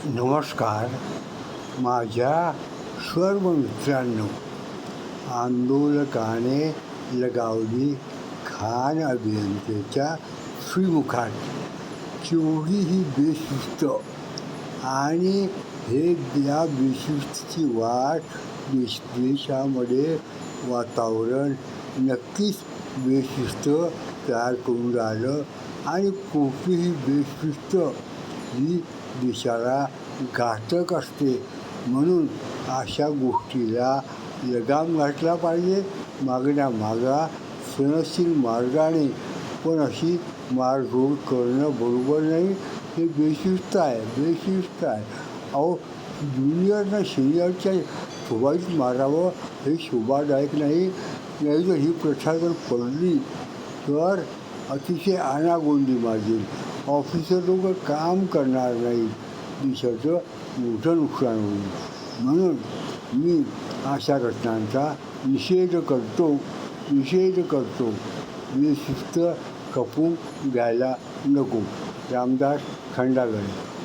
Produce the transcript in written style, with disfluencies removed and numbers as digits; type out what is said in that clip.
नमस्कार. माझ्या सर्व मित्रांनो, आंदोलकाने लगावली खान अभियंत्याच्या श्रीमुखात केवढी ही बेशिस्त आणि हे या बेशिस्तीची वाट देशामध्ये वातावरण नक्कीच बेशिस्त तयार करून राहिलं आणि कुठलीही बेशिस्त ही देशाला घातक असते. म्हणून अशा गोष्टीला लगाम घातला पाहिजे. मागा सनदशीर मार्गाने, पण अशी मारझोड करणं बरोबर नाही. हे बेशिस्त आहे. अहो, ज्युनियरनं सिनियरच्या शोभाईत मारावं हे शोभादायक नाही. नाही तर ही प्रथा जर पडली तर अतिशय अनागोंदी माजेल. ऑफिसर लोक काम करणार नाही, देशाचं मोठं नुकसान होईल. म्हणून मी अशा घटनांचा निषेध करतो. बेशिस्त खपून घ्यायला नको. रामदास खंडागळे.